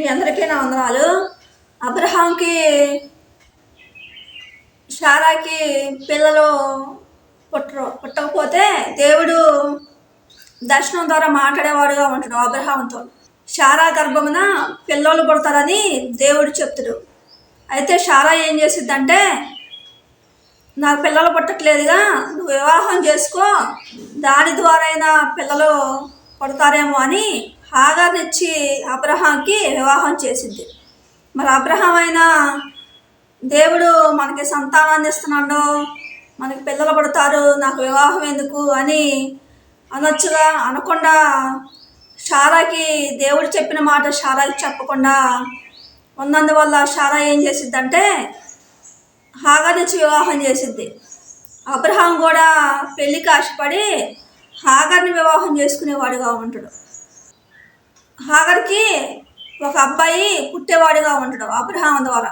మీ అందరికీ నా వందనాలు. అబ్రహాంకి శారాకి పిల్లలు పుట్టకపోతే దేవుడు దర్శనం ద్వారా మాట్లాడేవాడుగా ఉంటాడు అబ్రహాంతో. శారా గర్భమున పిల్లలు పుడతారని దేవుడు చెప్తాడు. అయితే శారా ఏం చేసిద్దంటే, నాకు పిల్లలు పుట్టట్లేదుగా, నువ్వు వివాహం చేసుకో, దాని ద్వారా అయినా పిల్లలు పుడతారేమో అని హాగార్నిచ్చి అబ్రహాంకి వివాహం చేసింది. మరి అబ్రహాం అయినా దేవుడు మనకి సంతానాన్ని ఇస్తున్నాడు, మనకి పిల్లలు పడతారు, నాకు వివాహం ఎందుకు అని అనొచ్చుగా. అనకుండా శారాకి దేవుడు చెప్పిన మాట శారాకి చెప్పకుండా ఉన్నందువల్ల శారా ఏం చేసిద్దంటే హాగార్నిచ్చి వివాహం చేసిద్ది. అబ్రహాం కూడా పెళ్ళికి ఆశపడి హాగార్ని వివాహం చేసుకునేవాడుగా ఉంటాడు. హాగర్కి ఒక అబ్బాయి పుట్టేవాడుగా ఉంటాడు అబ్రహాం ద్వారా.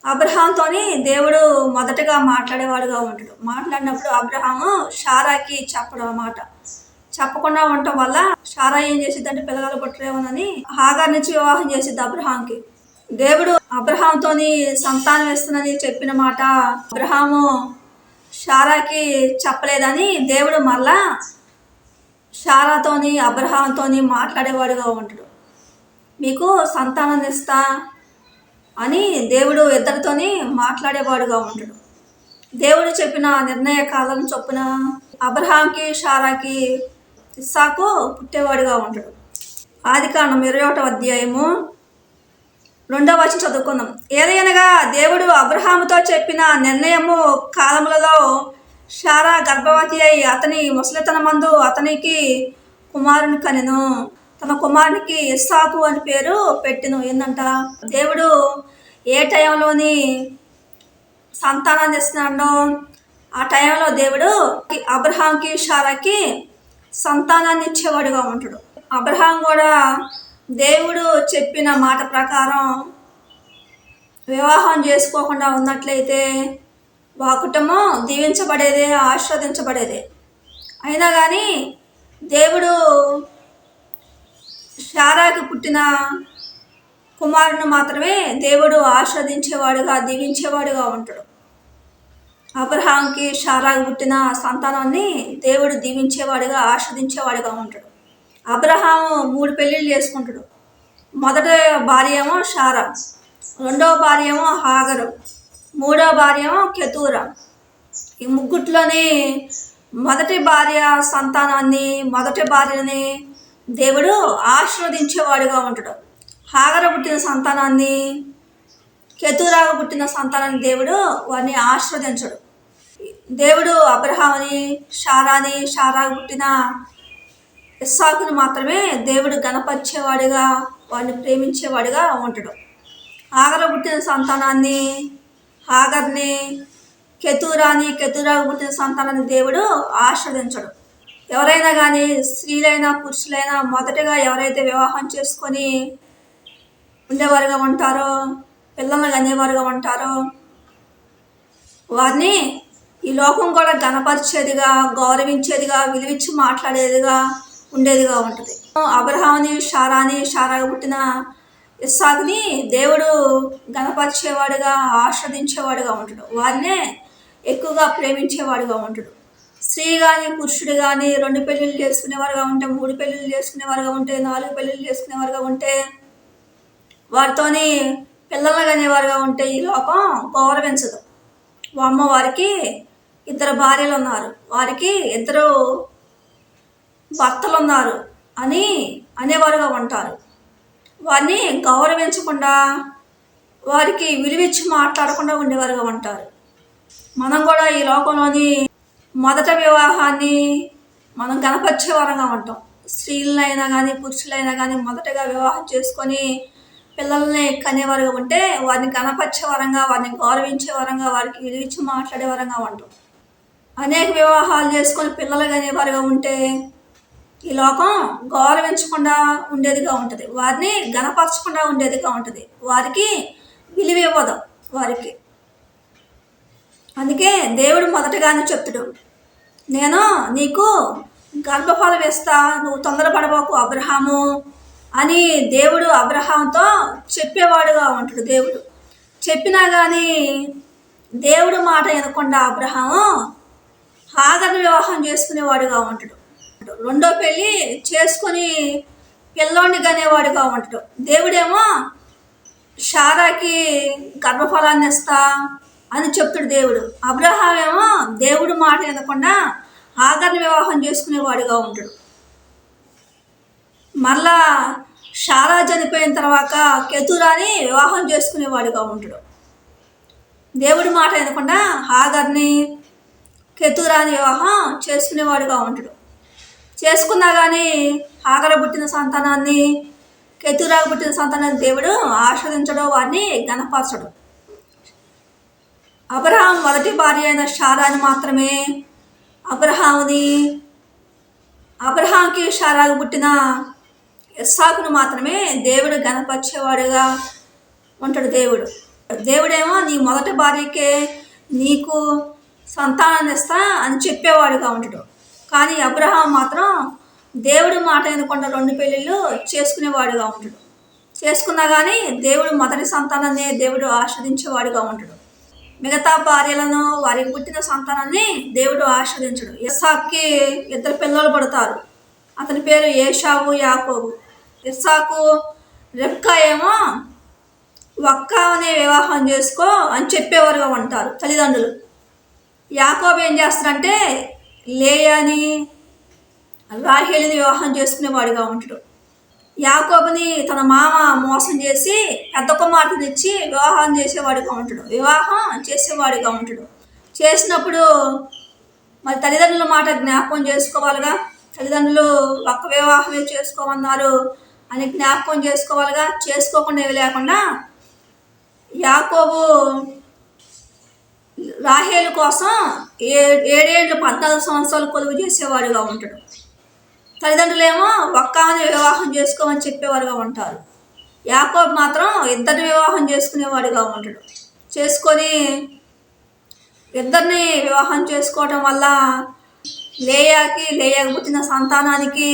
అబ్రహాంతోని దేవుడు మొదటగా మాట్లాడేవాడుగా ఉంటాడు. మాట్లాడినప్పుడు అబ్రహాము శారాకి చెప్పడం మాట చెప్పకుండా ఉండటం వల్ల శారా ఏం చేసిద్దంటే పిల్లలు పుట్టరేమోనని హాగార్ నుంచి వివాహం చేసిద్ది అబ్రహాంకి. దేవుడు అబ్రహాంతోని సంతానం ఇస్తుందని చెప్పిన మాట అబ్రహాము శారాకి చెప్పలేదని దేవుడు మళ్ళా శారాతోని అబ్రహాంతోని మాట్లాడేవాడుగా ఉంటాడు. మీకు సంతానం ఇస్తా అని దేవుడు ఇద్దరితోని మాట్లాడేవాడుగా ఉంటాడు. దేవుడు చెప్పిన నిర్ణయ కాలం చొప్పున అబ్రహాంకి శారాకి ఇస్సాకు పుట్టేవాడుగా ఉంటాడు. ఆదికాండం 21వ అధ్యాయము 2వ వచనం చదువుకుందాం. ఏదైనగా దేవుడు అబ్రహాముతో చెప్పిన నిర్ణయము కాలములలో శారా గర్భవతి అయి అతని ముసలితనమందు అతనికి కుమారుని కనెను. తన కుమారునికి ఇస్సాకు అని పేరు పెట్టెను. ఏందంట, దేవుడు ఏ టైంలోని సంతానాన్ని ఇస్తున్నాడో ఆ టైంలో దేవుడు అబ్రహాంకి శారాకి సంతానాన్ని ఇచ్చేవాడుగా ఉంటాడు. అబ్రహాం కూడా దేవుడు చెప్పిన మాట ప్రకారం వివాహం చేసుకోకుండా ఉన్నట్లయితే ఆ కుటుంబం దీవించబడేదే, ఆశీర్వదించబడేదే. అయినా కానీ దేవుడు శారాకి పుట్టిన కుమారుని మాత్రమే దేవుడు ఆశీర్వదించేవాడుగా, దీవించేవాడుగా ఉంటాడు. అబ్రహాంకి శారాకి పుట్టిన సంతానాన్ని దేవుడు దీవించేవాడుగా, ఆశీర్వదించేవాడుగా ఉంటాడు. అబ్రహాము 3 పెళ్ళిళ్ళు చేసుకుంటాడు. మొదటి భార్య ఏమో శారా, రెండవ భార్య ఏమో హాగరు, మూడవ భార్య ఏమో కెతూరా. ఈ ముగ్గుట్లోని మొదటి భార్య సంతానాన్ని, మొదటి భార్యని దేవుడు ఆశీర్వదించేవాడుగా ఉంటాడు. హాగర పుట్టిన సంతానాన్ని, కెతూరాగా పుట్టిన సంతానాన్ని దేవుడు వారిని ఆశీర్వదించడు. దేవుడు అబ్రహాముని, శారాని, శారాకు పుట్టిన ఇస్సాకుని మాత్రమే దేవుడు గణపరిచేవాడిగా, వారిని ప్రేమించేవాడిగా ఉంటాడు. హాగర పుట్టిన సంతానాన్ని, హాగర్ని, కెతూరాని, కెతూరాకు పుట్టిన సంతానాన్ని దేవుడు ఆశీర్వదించడు. ఎవరైనా కానీ స్త్రీలైనా పురుషులైనా మొదటగా ఎవరైతే వివాహం చేసుకొని ఉండేవారుగా ఉంటారో, పిల్లల్ని కనేవారుగా ఉంటారో, వారిని ఈ లోకం కూడా గణపరిచేదిగా, గౌరవించేదిగా, విలువించి మాట్లాడేదిగా ఉండేదిగా ఉంటుంది. అబ్రహాముని, శారాని, శారాకు పుట్టిన ఇస్సాకుని దేవుడు గణపరిచేవాడుగా, ఆస్వాదించేవాడుగా ఉంటాడు. వారినే ఎక్కువగా ప్రేమించేవాడుగా ఉంటాడు. స్త్రీ కానీ పురుషుడు కానీ 2 పెళ్ళిళ్ళు చేసుకునేవారుగా ఉంటే, 3 పెళ్ళిళ్ళు చేసుకునేవారుగా ఉంటే, 4 పెళ్ళిళ్ళు చేసుకునేవారుగా ఉంటే, వారితోని పిల్లలు కనేవారుగా ఉంటే ఈ లోకం గౌరవించదు. అమ్మ వారికి 2 భార్యలు ఉన్నారు, వారికి 2 భర్తలు ఉన్నారు అని అనేవారుగా ఉంటారు. వారిని గౌరవించకుండా, వారికి విలువిచ్చి మాట్లాడకుండా ఉండేవారుగా ఉంటారు. మనం కూడా ఈ లోకంలోని మొదట వివాహాన్ని మనం గణపరిచే వరంగా ఉంటాం. స్త్రీలైనా కానీ పురుషులైనా కానీ మొదటగా వివాహం చేసుకొని పిల్లల్ని కనేవారుగా ఉంటే వారిని గణపరిచే వరంగా, వారిని గౌరవించే వరంగా, వారికి విలువిచ్చి మాట్లాడే వరంగా ఉంటాం. అనేక వివాహాలు చేసుకొని పిల్లలు కనేవారుగా ఉంటే ఈ లోకం గౌరవించకుండా ఉండేదిగా ఉంటుంది, వారిని గణపరచకుండా ఉండేదిగా ఉంటుంది, వారికి విలువ ఇవ్వదు వారికి. అందుకే దేవుడు మొదటగానే చెప్తాడు, నేను నీకు గర్భఫలం ఇస్తా, నువ్వు తొందరపడబోకు అబ్రహాము అని దేవుడు అబ్రహాంతో చెప్పేవాడుగా ఉంటాడు. దేవుడు చెప్పినా కానీ దేవుడు మాట వినకుండా అబ్రహాము హాగర్ను వివాహం చేసుకునేవాడుగా ఉంటాడు. రెండో పెళ్ళి చేసుకొని పిల్లోడిని కనేవాడుగా ఉంటాడు. దేవుడేమో శారాకి గర్భఫలాన్ని ఇస్తా అని చెప్తాడు దేవుడు. అబ్రహాం ఏమో దేవుడు మాట వినకుండా హాగర్ని వివాహం చేసుకునేవాడుగా ఉంటాడు. మళ్ళా శారా చనిపోయిన తర్వాత కెతురాని వివాహం చేసుకునేవాడుగా ఉంటాడు. దేవుడి మాట వినకుండా హాగర్ని కెతురాని వివాహం చేసుకునేవాడుగా ఉంటాడు. చేసుకున్నా కానీ హాగర పుట్టిన సంతానాన్ని కెతురాకు పుట్టిన సంతానాన్ని దేవుడు ఆస్వాదించడం, వారిని గణపరచడం. అబ్రహాం మొదటి భార్య అయిన శారాని మాత్రమే అబ్రహాంకి శారాకు పుట్టిన ఇస్సాకును మాత్రమే దేవుడు గణపరిచేవాడుగా ఉంటాడు. దేవుడేమో నీ మొదటి భార్యకే నీకు సంతానాన్ని ఇస్తా అని చెప్పేవాడుగా ఉంటాడు. కానీ అబ్రహాం మాత్రం దేవుడి మాట వినకుండా 2 పెళ్ళిళ్ళు చేసుకునేవాడుగా ఉంటాడు. చేసుకున్నా కానీ దేవుడు మొదటి సంతానాన్ని దేవుడు ఆస్వాదించేవాడుగా ఉంటాడు. మిగతా భార్యలను వారికి పుట్టిన సంతానాన్ని దేవుడు ఆస్వాదించడు. ఇస్సాకుకి 2 పిల్లలు పడతారు. అతని పేరు ఏషావు, యాకోబు. ఇస్సాకు రెబ్కా ఏమో ఒక్కనే వివాహం చేసుకో అని చెప్పేవారుగా ఉంటారు తల్లిదండ్రులు. యాకోబు ఏం చేస్తాడంటే లేయాని రాహేలుని వివాహం చేసుకునేవాడిగా ఉంటాడు. యాకోబుని తన మామ మోసం చేసి పెద్ద కుమార్తెని ఇచ్చి వివాహం చేసేవాడిగా ఉంటాడు. చేసినప్పుడు మరి తల్లిదండ్రుల మాట జ్ఞాపకం చేసుకోవాలిగా. తల్లిదండ్రులు ఒక్క వివాహమే చేసుకోమన్నారు అని జ్ఞాపకం చేసుకోవాలిగా. చేసుకోకుండా ఏమి లేకుండా యాకోబు రాహేలు కోసం 7 ఏళ్ళు 14 సంవత్సరాలు కొలువు చేసేవాడుగా ఉంటాడు. తల్లిదండ్రులేమో ఒక్కని వివాహం చేసుకోమని చెప్పేవారుగా ఉంటారు. యాకోబు మాత్రం 2 వివాహం చేసుకునేవాడుగా ఉంటాడు. చేసుకొని 2 వివాహం చేసుకోవటం వల్ల లేయాకు పుట్టిన సంతానానికి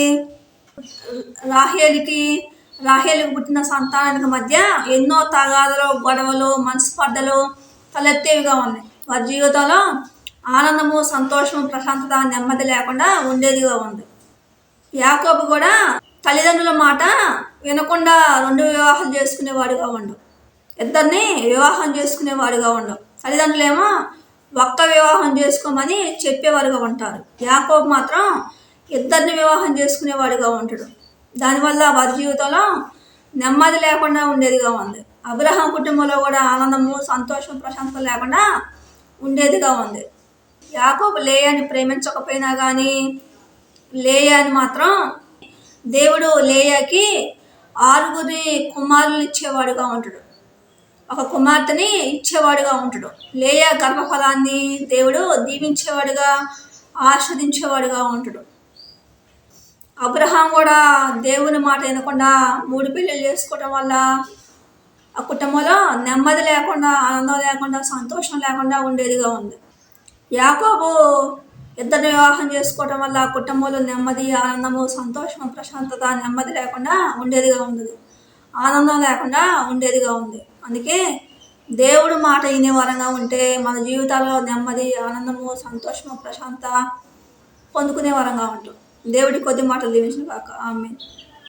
రాహేలుకి పుట్టిన సంతానానికి మధ్య ఎన్నో తగాదలు, గొడవలు, మనస్పర్ధలు తలెత్తేవిగా ఉన్నాయి. వారి జీవితంలో ఆనందము, సంతోషము, ప్రశాంతత, నెమ్మది లేకుండా ఉండేదిగా ఉంది. యాకోబు కూడా తల్లిదండ్రుల మాట వినకుండా 2 వివాహాలు చేసుకునేవాడుగా ఉండు. 2 వివాహం చేసుకునేవాడుగా ఉండు. తల్లిదండ్రులేమో ఒక్క వివాహం చేసుకోమని చెప్పేవారుగా ఉంటారు. యాకోబు మాత్రం 2 వివాహం చేసుకునేవాడుగా ఉంటాడు. దానివల్ల వారి జీవితంలో నెమ్మది లేకుండా ఉండేదిగా ఉంది. అబ్రహాం కుటుంబంలో కూడా ఆనందము, సంతోషం, ప్రశాంతత లేకుండా ఉండేదిగా ఉంది. యాకోబు లేయాని ప్రేమించకపోయినా కానీ లేయాని మాత్రం దేవుడు లేయాకి 6 కుమారులు ఇచ్చేవాడుగా ఉంటాడు. ఒక కుమార్తెని ఇచ్చేవాడుగా ఉంటాడు. లేయా గర్భఫలాన్ని దేవుడు దీవించేవాడుగా, ఆస్వాదించేవాడుగా ఉంటాడు. అబ్రహాం కూడా దేవుని మాట వినకుండా 3 పెళ్ళిళ్ళు చేసుకోవడం వల్ల ఆ కుటుంబంలో నెమ్మది లేకుండా, ఆనందం లేకుండా, సంతోషం లేకుండా ఉండేదిగా ఉంది. యాకోబు 2 వివాహం చేసుకోవడం వల్ల ఆ కుటుంబంలో నెమ్మది, ఆనందము, సంతోషం, ప్రశాంతత, నెమ్మది లేకుండా ఉండేదిగా ఉంది. ఆనందం లేకుండా ఉండేదిగా ఉంది. అందుకే దేవుడు మాట వినే వరంగా ఉంటే మన జీవితాల్లో నెమ్మది, ఆనందము, సంతోషము, ప్రశాంతత పొందుకునే వరంగా ఉంటాం. దేవుడి కొద్ది మాటలు దీవించిన కాక. ఆమేన్.